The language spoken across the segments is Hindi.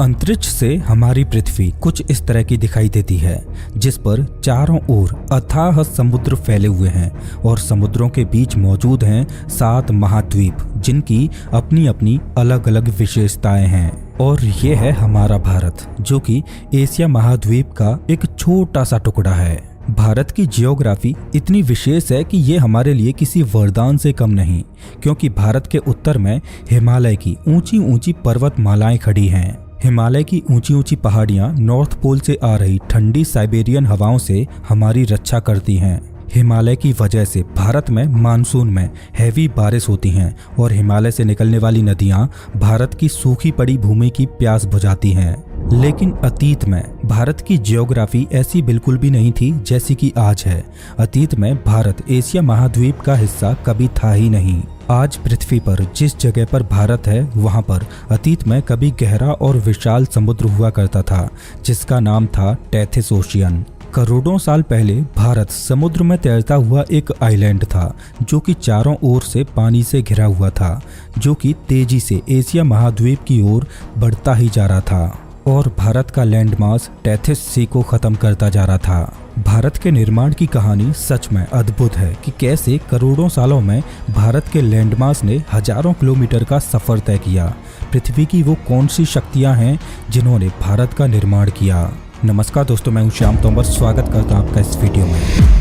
अंतरिक्ष से हमारी पृथ्वी कुछ इस तरह की दिखाई देती है, जिस पर चारों ओर अथाह समुद्र फैले हुए हैं और समुद्रों के बीच मौजूद हैं 7 महाद्वीप, जिनकी अपनी अपनी अलग अलग विशेषताएं हैं। और ये है हमारा भारत, जो कि एशिया महाद्वीप का एक छोटा सा टुकड़ा है। भारत की जियोग्राफी इतनी विशेष है कि ये हमारे लिए किसी वरदान से कम नहीं, क्योंकि भारत के उत्तर में हिमालय की ऊंची ऊंची पर्वतमालाएं खड़ी हैं। हिमालय की ऊंची ऊंची पहाड़ियां नॉर्थ पोल से आ रही ठंडी साइबेरियन हवाओं से हमारी रक्षा करती हैं। हिमालय की वजह से भारत में मानसून में हैवी बारिश होती हैं और हिमालय से निकलने वाली नदियां भारत की सूखी पड़ी भूमि की प्यास बुझाती हैं। लेकिन अतीत में भारत की जियोग्राफी ऐसी बिल्कुल भी नहीं थी जैसी कि आज है। अतीत में भारत एशिया महाद्वीप का हिस्सा कभी था ही नहीं। आज पृथ्वी पर जिस जगह पर भारत है, वहां पर अतीत में कभी गहरा और विशाल समुद्र हुआ करता था, जिसका नाम था टेथिस ओशियन। करोड़ों साल पहले भारत समुद्र में तैरता हुआ एक आइलैंड था, जो कि चारों ओर से पानी से घिरा हुआ था, जो कि तेजी से एशिया महाद्वीप की ओर बढ़ता ही जा रहा था और भारत का लैंडमास टेथिस सी को खत्म करता जा रहा था। भारत के निर्माण की कहानी सच में अद्भुत है कि कैसे करोड़ों सालों में भारत के लैंडमास ने हजारों किलोमीटर का सफर तय किया। पृथ्वी की वो कौन सी शक्तियां हैं जिन्होंने भारत का निर्माण किया। नमस्कार दोस्तों, मैं हूं श्याम तोमर, स्वागत करता हूं आपका इस वीडियो में।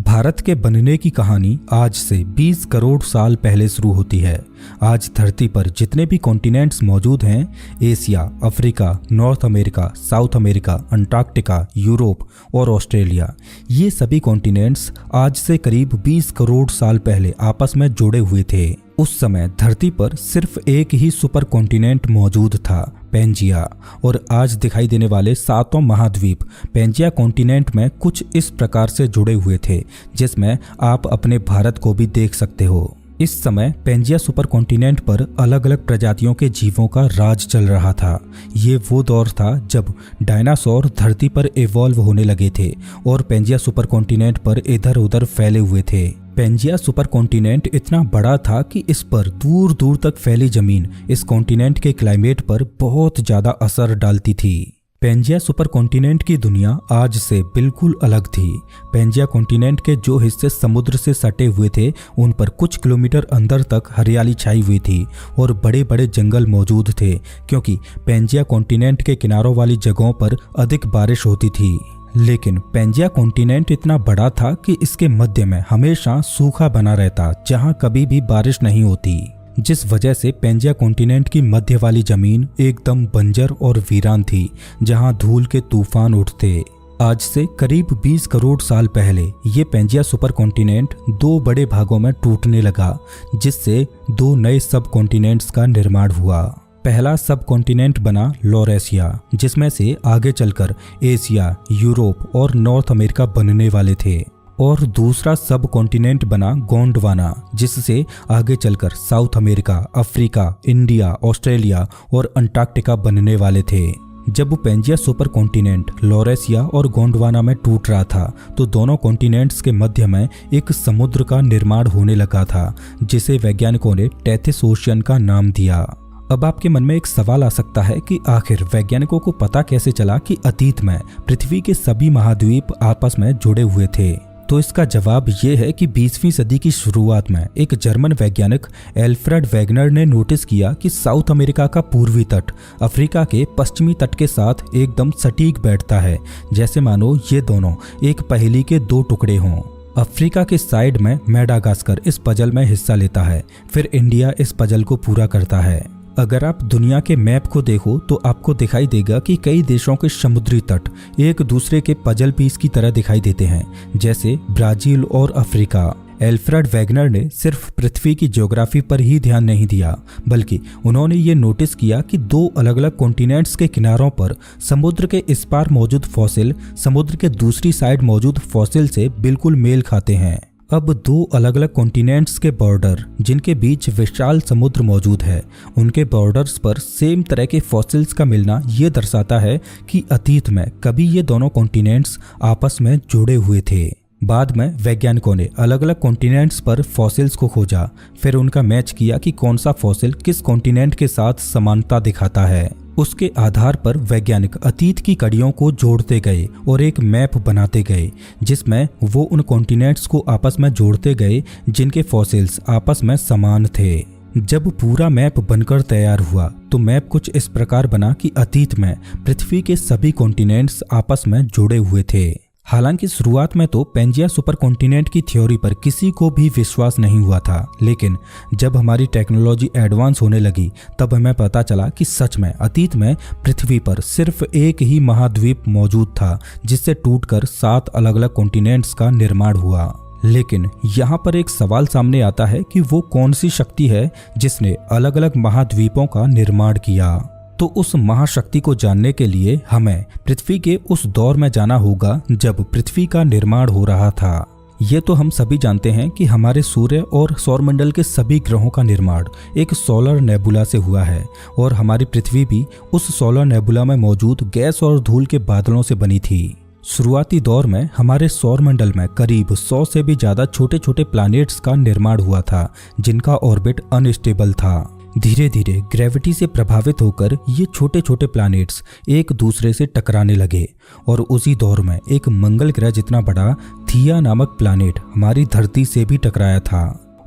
भारत के बनने की कहानी आज से 20 करोड़ साल पहले शुरू होती है। आज धरती पर जितने भी कॉन्टिनेंट्स मौजूद हैं, Asia, Africa, north America, south America, Antarctica, Europe और ऑस्ट्रेलिया, ये सभी कॉन्टिनेंट्स आज से करीब 20 करोड़ साल पहले आपस में जुड़े हुए थे। उस समय धरती पर सिर्फ एक ही सुपर कॉन्टिनेंट मौजूद था, पेंजिया, और आज दिखाई देने वाले 7 महाद्वीप पेंजिया कॉन्टिनेंट में कुछ इस प्रकार से जुड़े हुए थे, जिसमें आप अपने भारत को भी देख सकते हो। इस समय पेंजिया सुपर कॉन्टिनेंट पर अलग अलग प्रजातियों के जीवों का राज चल रहा था। ये वो दौर था जब डायनासोर धरती पर इवॉल्व होने लगे थे और पेंजिया सुपर कॉन्टिनेंट पर इधर उधर फैले हुए थे। पेंजिया सुपर कॉन्टिनेंट इतना बड़ा था कि इस पर दूर दूर तक फैली जमीन इस कॉन्टिनेंट के क्लाइमेट पर बहुत ज्यादा असर डालती थी। पेंजिया सुपर कॉन्टिनेंट की दुनिया आज से बिल्कुल अलग थी। पेंजिया कॉन्टिनेंट के जो हिस्से समुद्र से सटे हुए थे, उन पर कुछ किलोमीटर अंदर तक हरियाली छाई हुई थी और बड़े बड़े जंगल मौजूद थे, क्योंकि पेंजिया कॉन्टिनेंट के किनारों वाली जगहों पर अधिक बारिश होती थी। लेकिन पेंजिया कॉन्टिनेंट इतना बड़ा था कि इसके मध्य में हमेशा सूखा बना रहता, जहां कभी भी बारिश नहीं होती, जिस वजह से पेंजिया कॉन्टिनेंट की मध्य वाली जमीन एकदम बंजर और वीरान थी, जहां धूल के तूफान उठते। आज से करीब 20 करोड़ साल पहले ये पेंजिया सुपर कॉन्टिनेंट 2 बड़े भागों में टूटने लगा, जिससे 2 नए सब कॉन्टिनेंट्स का निर्माण हुआ। पहला सब कॉन्टिनेंट बना लॉरेशिया, जिसमें से आगे चलकर एशिया, यूरोप और नॉर्थ अमेरिका बनने वाले थे, और दूसरा सब कॉन्टिनेंट बना गोंडवाना, जिससे आगे चलकर south America, Africa, India, Australia और अंटार्कटिका बनने वाले थे। जब पेंजिया सुपर कॉन्टिनेंट लॉरेशिया और गोंडवाना में टूट रहा था, तो दोनों कॉन्टिनेंट्स के मध्य में एक समुद्र का निर्माण होने लगा था, जिसे वैज्ञानिकों ने टेथिस ओशियन का नाम दिया। अब आपके मन में एक सवाल आ सकता है कि आखिर वैज्ञानिकों को पता कैसे चला कि अतीत में पृथ्वी के सभी महाद्वीप आपस में जुड़े हुए थे। तो इसका जवाब ये है कि 20वीं सदी की शुरुआत में एक जर्मन वैज्ञानिक एल्फ्रेड वेगनर ने नोटिस किया कि साउथ अमेरिका का पूर्वी तट अफ्रीका के पश्चिमी तट के साथ एकदम सटीक बैठता है, जैसे मानो ये दोनों एक पहेली के 2 टुकड़े हों। अफ्रीका के साइड में मेडागास्कर इस पजल में हिस्सा लेता है, फिर इंडिया इस पजल को पूरा करता है। अगर आप दुनिया के मैप को देखो तो आपको दिखाई देगा कि कई देशों के समुद्री तट एक दूसरे के पजल पीस की तरह दिखाई देते हैं, जैसे ब्राजील और अफ्रीका। एल्फ्रेड वेगनर ने सिर्फ पृथ्वी की ज्योग्राफी पर ही ध्यान नहीं दिया, बल्कि उन्होंने ये नोटिस किया कि 2 अलग अलग कॉन्टिनेंट्स के किनारों पर समुद्र के इस पार मौजूद फॉसिल समुद्र के दूसरी साइड मौजूद फॉसिल से बिल्कुल मेल खाते हैं। अब 2 अलग अलग कॉन्टिनेंट्स के बॉर्डर, जिनके बीच विशाल समुद्र मौजूद है, उनके बॉर्डर्स पर सेम तरह के फॉसिल्स का मिलना ये दर्शाता है कि अतीत में कभी ये दोनों कॉन्टिनेंट्स आपस में जुड़े हुए थे। बाद में वैज्ञानिकों ने अलग अलग कॉन्टिनेंट्स पर फॉसिल्स को खोजा, फिर उनका मैच किया कि कौन सा फॉसिल किस कॉन्टिनेंट के साथ समानता दिखाता है। उसके आधार पर वैज्ञानिक अतीत की कड़ियों को जोड़ते गए और एक मैप बनाते गए, जिसमें वो उन कॉन्टिनेंट्स को आपस में जोड़ते गए जिनके फॉसिल्स आपस में समान थे। जब पूरा मैप बनकर तैयार हुआ तो मैप कुछ इस प्रकार बना कि अतीत में पृथ्वी के सभी कॉन्टिनेंट्स आपस में जुड़े हुए थे। हालांकि शुरुआत में तो पेंजिया सुपर कॉन्टिनेंट की थ्योरी पर किसी को भी विश्वास नहीं हुआ था, लेकिन जब हमारी टेक्नोलॉजी एडवांस होने लगी तब हमें पता चला कि सच में अतीत में पृथ्वी पर सिर्फ एक ही महाद्वीप मौजूद था, जिससे टूटकर 7 अलग अलग कॉन्टिनेंट्स का निर्माण हुआ। लेकिन यहाँ पर एक सवाल सामने आता है कि वो कौन सी शक्ति है जिसने अलग अलग महाद्वीपों का निर्माण किया। तो उस महाशक्ति को जानने के लिए हमें पृथ्वी के उस दौर में जाना होगा जब पृथ्वी का निर्माण हो रहा था। ये तो हम सभी जानते हैं कि हमारे सूर्य और सौरमंडल के सभी ग्रहों का निर्माण एक सोलर नेबुला से हुआ है और हमारी पृथ्वी भी उस सोलर नेबुला में मौजूद गैस और धूल के बादलों से बनी थी। शुरुआती दौर में हमारे सौरमंडल में करीब 100 से भी ज्यादा छोटे छोटे प्लैनेट्स का निर्माण हुआ था, जिनका ऑर्बिट अनस्टेबल था। धीरे धीरे ग्रेविटी से प्रभावित होकर ये छोटे छोटे प्लैनेट्स एक दूसरे से टकराने लगे और उसी दौर में एक मंगल ग्रह जितना बड़ा थिया नामक प्लैनेट हमारी धरती से भी टकराया था।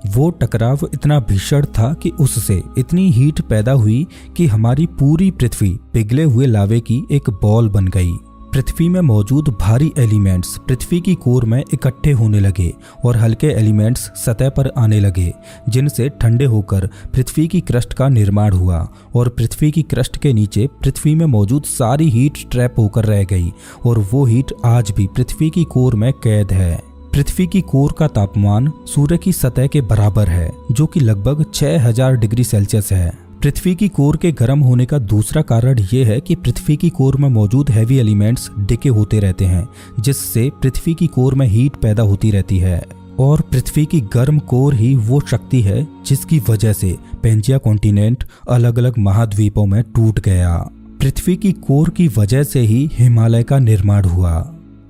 वो टकराव इतना भीषण था कि उससे इतनी हीट पैदा हुई कि हमारी पूरी पृथ्वी पिघले हुए लावे की एक बॉल बन गई। पृथ्वी में मौजूद भारी एलिमेंट्स पृथ्वी की कोर में इकट्ठे होने लगे और हल्के एलिमेंट्स सतह पर आने लगे, जिनसे ठंडे होकर पृथ्वी की क्रस्ट का निर्माण हुआ और पृथ्वी की क्रस्ट के नीचे पृथ्वी में मौजूद सारी हीट ट्रैप होकर रह गई और वो हीट आज भी पृथ्वी की कोर में कैद है। पृथ्वी की कोर का तापमान सूर्य की सतह के बराबर है, जो कि लगभग 6000 डिग्री सेल्सियस है। पृथ्वी की कोर के गर्म होने का दूसरा कारण ये है कि पृथ्वी की कोर में मौजूद हैवी एलिमेंट्स डिके होते रहते हैं, जिससे पृथ्वी की कोर में हीट पैदा होती रहती है और पृथ्वी की गर्म कोर ही वो शक्ति है जिसकी वजह से पेंजिया कॉन्टिनेंट अलग अलग महाद्वीपों में टूट गया। पृथ्वी की कोर की वजह से ही हिमालय का निर्माण हुआ।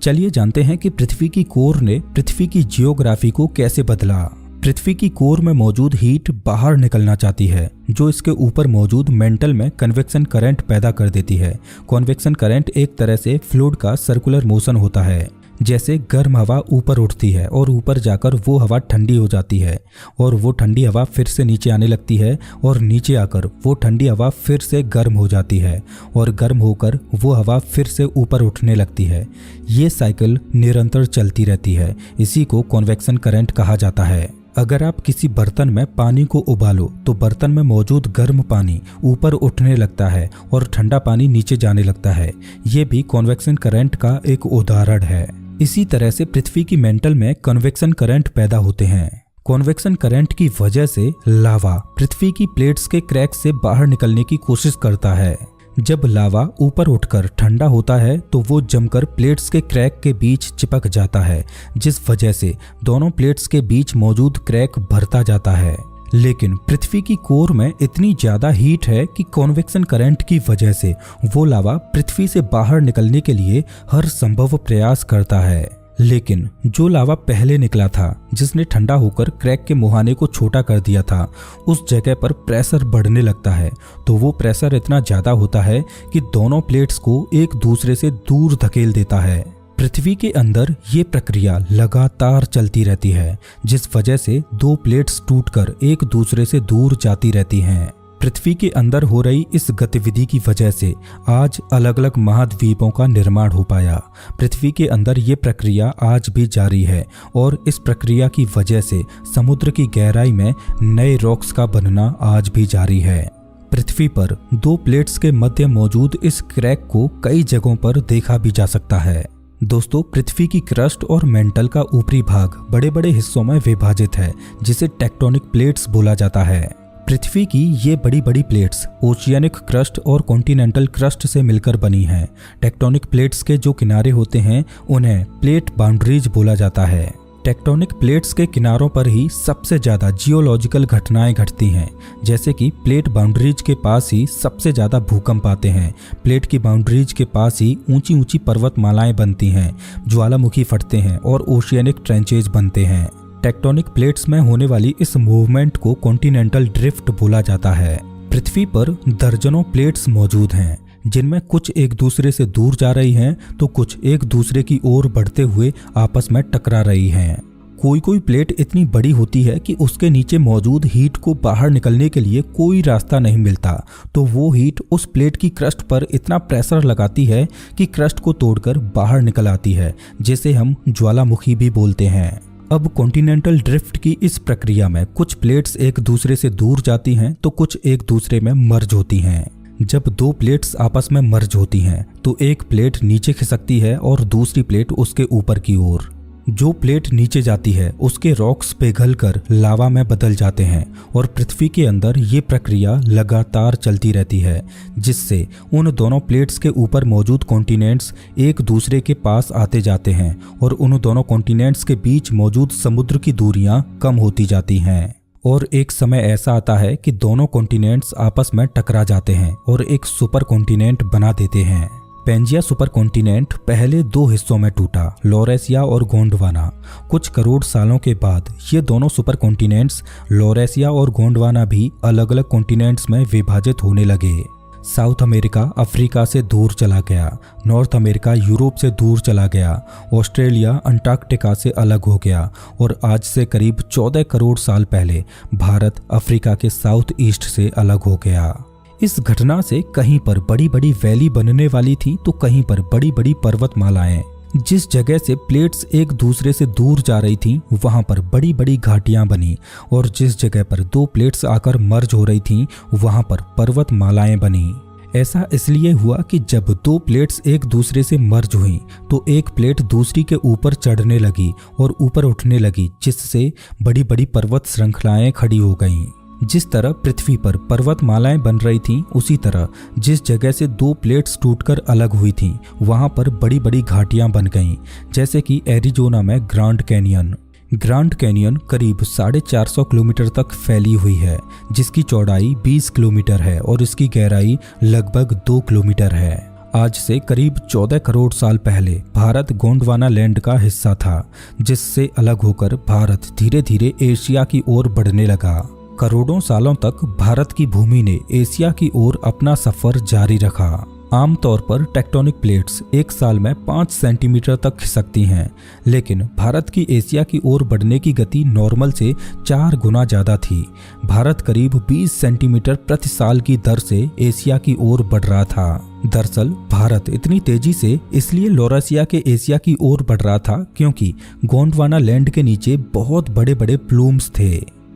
चलिए जानते हैं कि पृथ्वी की कोर ने पृथ्वी की जियोग्राफी को कैसे बदला। पृथ्वी की कोर में मौजूद हीट बाहर निकलना चाहती है, जो इसके ऊपर मौजूद मेंटल में कन्वेक्शन करंट पैदा कर देती है। कन्वेक्शन करंट एक तरह से फ्लूइड का सर्कुलर मोशन होता है। जैसे गर्म हवा ऊपर उठती है और ऊपर जाकर वो हवा ठंडी हो जाती है और वो ठंडी हवा फिर से नीचे आने लगती है और नीचे आकर वो ठंडी हवा फिर से गर्म हो जाती है और गर्म होकर वो हवा फिर से ऊपर उठने लगती है। ये साइकिल निरंतर चलती रहती है। इसी को कन्वेक्शन करंट कहा जाता है। अगर आप किसी बर्तन में पानी को उबालो तो बर्तन में मौजूद गर्म पानी ऊपर उठने लगता है और ठंडा पानी नीचे जाने लगता है। ये भी कन्वेक्शन करंट का एक उदाहरण है। इसी तरह से पृथ्वी की मेंटल में कन्वेक्शन करंट पैदा होते हैं। कन्वेक्शन करंट की वजह से लावा पृथ्वी की प्लेट्स के क्रैक से बाहर निकलने की कोशिश करता है। जब लावा ऊपर उठकर ठंडा होता है तो वो जमकर प्लेट्स के क्रैक के बीच चिपक जाता है, जिस वजह से दोनों प्लेट्स के बीच मौजूद क्रैक भरता जाता है। लेकिन पृथ्वी की कोर में इतनी ज्यादा हीट है कि कन्वेक्शन करंट की वजह से वो लावा पृथ्वी से बाहर निकलने के लिए हर संभव प्रयास करता है। लेकिन जो लावा पहले निकला था, जिसने ठंडा होकर क्रैक के मुहाने को छोटा कर दिया था, उस जगह पर प्रेशर बढ़ने लगता है। तो वो प्रेशर इतना ज्यादा होता है कि दोनों प्लेट्स को एक दूसरे से दूर धकेल देता है। पृथ्वी के अंदर ये प्रक्रिया लगातार चलती रहती है, जिस वजह से दो प्लेट्स टूटकर एक दूसरे से दूर जाती रहती हैं। पृथ्वी के अंदर हो रही इस गतिविधि की वजह से आज अलग अलग महाद्वीपों का निर्माण हो पाया। पृथ्वी के अंदर ये प्रक्रिया आज भी जारी है और इस प्रक्रिया की वजह से समुद्र की गहराई में नए रॉक्स का बनना आज भी जारी है। पृथ्वी पर दो प्लेट्स के मध्य मौजूद इस क्रैक को कई जगहों पर देखा भी जा सकता है। दोस्तों, पृथ्वी की क्रस्ट और मेंटल का ऊपरी भाग बड़े बड़े हिस्सों में विभाजित है, जिसे टेक्टोनिक प्लेट्स बोला जाता है। पृथ्वी की ये बड़ी बड़ी प्लेट्स ओशियनिक क्रस्ट और कॉन्टिनेंटल क्रस्ट से मिलकर बनी हैं। टेक्टोनिक प्लेट्स के जो किनारे होते हैं उन्हें प्लेट बाउंड्रीज बोला जाता है टेक्टोनिक प्लेट्स के किनारों पर ही सबसे ज़्यादा जियोलॉजिकल घटनाएं घटती हैं, जैसे कि प्लेट बाउंड्रीज के पास ही सबसे ज़्यादा भूकंप आते हैं। प्लेट की बाउंड्रीज के पास ही ऊंची ऊंची पर्वतमालाएं बनती हैं, ज्वालामुखी फटते हैं और ओशियनिक ट्रेंचेज बनते हैं। टेक्टोनिक प्लेट्स में होने वाली इस मूवमेंट को कॉन्टिनेंटल ड्रिफ्ट बोला जाता है। पृथ्वी पर दर्जनों प्लेट्स मौजूद हैं, जिनमें कुछ एक दूसरे से दूर जा रही हैं तो कुछ एक दूसरे की ओर बढ़ते हुए आपस में टकरा रही हैं। कोई कोई प्लेट इतनी बड़ी होती है कि उसके नीचे मौजूद हीट को बाहर निकलने के लिए कोई रास्ता नहीं मिलता, तो वो हीट उस प्लेट की क्रस्ट पर इतना प्रेशर लगाती है कि क्रस्ट को तोड़कर बाहर निकल आती है, जिसे हम ज्वालामुखी भी बोलते हैं। अब कॉन्टिनेंटल ड्रिफ्ट की इस प्रक्रिया में कुछ प्लेट्स एक दूसरे से दूर जाती हैं तो कुछ एक दूसरे में मर्ज होती हैं। जब दो प्लेट्स आपस में मर्ज होती हैं तो एक प्लेट नीचे खिसकती है और दूसरी प्लेट उसके ऊपर की ओर। जो प्लेट नीचे जाती है उसके रॉक्स पिघलकर लावा में बदल जाते हैं और पृथ्वी के अंदर ये प्रक्रिया लगातार चलती रहती है, जिससे उन दोनों प्लेट्स के ऊपर मौजूद कॉन्टिनेंट्स एक दूसरे के पास आते जाते हैं और उन दोनों कॉन्टिनेंट्स के बीच मौजूद समुद्र की दूरियां कम होती जाती हैं। और एक समय ऐसा आता है कि दोनों कॉन्टिनेंट्स आपस में टकरा जाते हैं और एक सुपर कॉन्टिनेंट बना देते हैं। पेंजिया सुपर कॉन्टिनेंट पहले दो हिस्सों में टूटा, लॉरेशिया और गोंडवाना। कुछ करोड़ सालों के बाद ये दोनों सुपर कॉन्टिनेंट्स लॉरेशिया और गोंडवाना भी अलग अलग कॉन्टिनेंट्स में विभाजित होने लगे। साउथ अमेरिका अफ्रीका से दूर चला गया, नॉर्थ अमेरिका यूरोप से दूर चला गया, ऑस्ट्रेलिया अंटार्कटिका से अलग हो गया और आज से करीब 14 करोड़ साल पहले भारत अफ्रीका के साउथ ईस्ट से अलग हो गया। इस घटना से कहीं पर बड़ी बड़ी वैली बनने वाली थी तो कहीं पर बड़ी बड़ी पर्वतमालाएं। जिस जगह से प्लेट्स एक दूसरे से दूर जा रही थी वहां पर बड़ी बड़ी घाटियां बनी और जिस जगह पर दो प्लेट्स आकर मर्ज हो रही थी वहां पर पर्वतमालाएं बनी। ऐसा इसलिए हुआ कि जब दो प्लेट्स एक दूसरे से मर्ज हुई तो एक प्लेट दूसरी के ऊपर चढ़ने लगी और ऊपर उठने लगी, जिससे बड़ी बड़ी पर्वत श्रृंखलाएं खड़ी हो गईं। जिस तरह पृथ्वी पर पर्वतमालाएं बन रही थीं, उसी तरह जिस जगह से दो प्लेट्स टूटकर अलग हुई थीं, वहां पर बड़ी बड़ी घाटियां बन गईं, जैसे कि एरिजोना में ग्रांड कैनियन। ग्रांड कैनियन करीब 450 किलोमीटर तक फैली हुई है, जिसकी चौड़ाई 20 किलोमीटर है और इसकी गहराई लगभग 2 किलोमीटर है। आज से करीब 14 करोड़ साल पहले भारत गोंडवाना लैंड का हिस्सा था, जिससे अलग होकर भारत धीरे धीरे एशिया की ओर बढ़ने लगा। करोड़ों सालों तक भारत की भूमि ने एशिया की ओर अपना सफर जारी रखा। आमतौर पर टेक्टोनिक प्लेट्स एक साल में 5 सेंटीमीटर तक खिसकती हैं, लेकिन भारत की एशिया की ओर बढ़ने की गति नॉर्मल से 4 गुना ज़्यादा थी। भारत करीब 20 सेंटीमीटर प्रति साल की दर से एशिया की ओर बढ़ रहा था। दरअसल भारत इतनी तेजी से इसलिए लॉरेशिया के एशिया की ओर बढ़ रहा था क्योंकि गोंडवाना लैंड के नीचे बहुत बड़े बड़े प्लूम्स थे।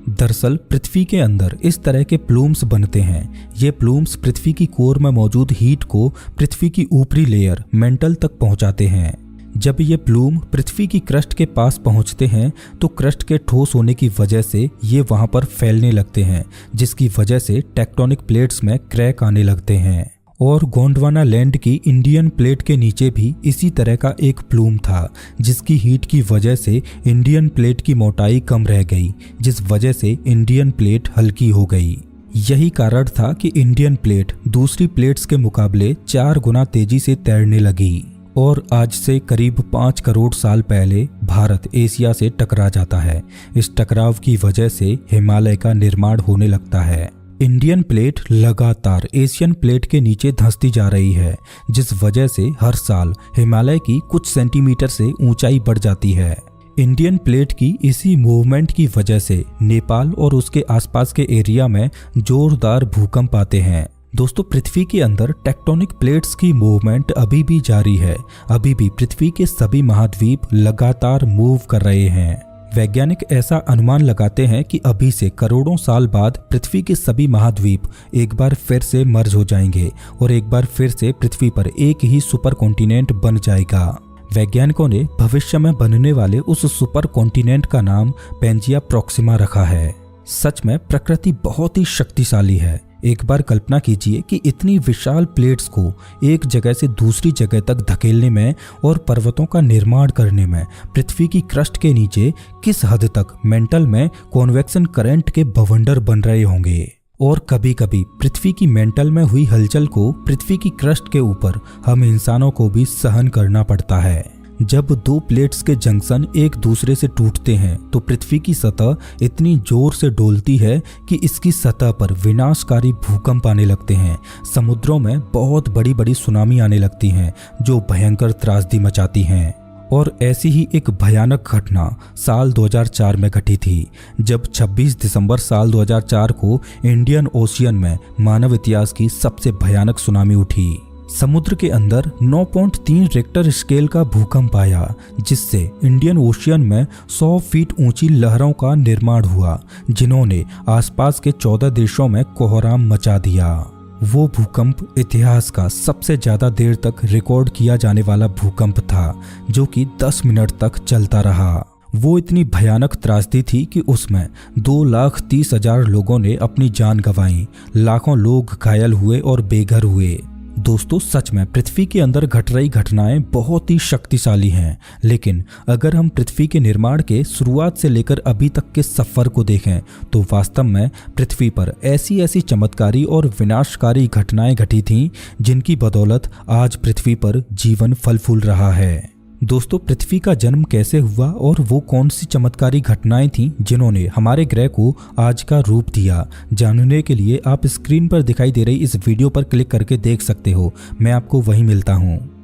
दरअसल पृथ्वी के अंदर इस तरह के प्लूम्स बनते हैं। ये प्लूम्स पृथ्वी की कोर में मौजूद हीट को पृथ्वी की ऊपरी लेयर मेंटल तक पहुंचाते हैं। जब ये प्लूम पृथ्वी की क्रस्ट के पास पहुंचते हैं तो क्रस्ट के ठोस होने की वजह से ये वहां पर फैलने लगते हैं, जिसकी वजह से टेक्टोनिक प्लेट्स में क्रैक आने लगते हैं। और गोंडवाना लैंड की इंडियन प्लेट के नीचे भी इसी तरह का एक प्लूम था, जिसकी हीट की वजह से इंडियन प्लेट की मोटाई कम रह गई, जिस वजह से इंडियन प्लेट हल्की हो गई। यही कारण था कि इंडियन प्लेट दूसरी प्लेट्स के मुकाबले 4 गुना तेजी से तैरने लगी। और आज से करीब 5 करोड़ साल पहले भारत एशिया से टकरा जाता है। इस टकराव की वजह से हिमालय का निर्माण होने लगता है। इंडियन प्लेट लगातार एशियन प्लेट के नीचे धंसती जा रही है, जिस वजह से हर साल हिमालय की कुछ सेंटीमीटर से ऊंचाई बढ़ जाती है। इंडियन प्लेट की इसी मूवमेंट की वजह से नेपाल और उसके आसपास के एरिया में जोरदार भूकंप आते हैं। दोस्तों, पृथ्वी के अंदर टेक्टोनिक प्लेट्स की मूवमेंट अभी भी जारी है। अभी भी पृथ्वी के सभी महाद्वीप लगातार मूव कर रहे हैं। वैज्ञानिक ऐसा अनुमान लगाते हैं कि अभी से करोड़ों साल बाद पृथ्वी के सभी महाद्वीप एक बार फिर से मर्ज हो जाएंगे और एक बार फिर से पृथ्वी पर एक ही सुपर कॉन्टिनेंट बन जाएगा। वैज्ञानिकों ने भविष्य में बनने वाले उस सुपर कॉन्टिनेंट का नाम पेंजिया प्रॉक्सिमा रखा है। सच में प्रकृति बहुत ही शक्तिशाली है। एक बार कल्पना कीजिए कि इतनी विशाल प्लेट्स को एक जगह से दूसरी जगह तक धकेलने में और पर्वतों का निर्माण करने में पृथ्वी की क्रस्ट के नीचे किस हद तक मेंटल में कॉन्वेक्शन करंट के बवंडर बन रहे होंगे। और कभी कभी पृथ्वी की मेंटल में हुई हलचल को पृथ्वी की क्रस्ट के ऊपर हम इंसानों को भी सहन करना पड़ता है। जब दो प्लेट्स के जंक्शन एक दूसरे से टूटते हैं तो पृथ्वी की सतह इतनी जोर से डोलती है कि इसकी सतह पर विनाशकारी भूकंप आने लगते हैं। समुद्रों में बहुत बड़ी बड़ी सुनामी आने लगती हैं जो भयंकर त्रासदी मचाती हैं। और ऐसी ही एक भयानक घटना साल 2004 में घटी थी, जब 26 दिसंबर साल 2004 को इंडियन ओशियन में मानव इतिहास की सबसे भयानक सुनामी उठी। समुद्र के अंदर 9.3 रिक्टर स्केल का भूकंप आया, जिससे इंडियन ओशियन में 100 फीट ऊंची लहरों का निर्माण हुआ, जिन्होंने आसपास के 14 देशों में कोहराम मचा दिया। वो भूकंप इतिहास का सबसे ज्यादा देर तक रिकॉर्ड किया जाने वाला भूकंप था, जो कि 10 मिनट तक चलता रहा। वो इतनी भयानक त्रासदी थी कि उसमें 2,30,000 लोगों ने अपनी जान गंवाई, लाखों लोग घायल हुए और बेघर हुए। दोस्तों, सच में पृथ्वी के अंदर घट रही घटनाएं बहुत ही शक्तिशाली हैं, लेकिन अगर हम पृथ्वी के निर्माण के शुरुआत से लेकर अभी तक के सफर को देखें तो वास्तव में पृथ्वी पर ऐसी ऐसी चमत्कारी और विनाशकारी घटनाएं घटी थीं, जिनकी बदौलत आज पृथ्वी पर जीवन फल फूल रहा है। दोस्तों, पृथ्वी का जन्म कैसे हुआ और वो कौन सी चमत्कारी घटनाएं थीं जिन्होंने हमारे ग्रह को आज का रूप दिया, जानने के लिए आप स्क्रीन पर दिखाई दे रही इस वीडियो पर क्लिक करके देख सकते हो। मैं आपको वहीं मिलता हूँ।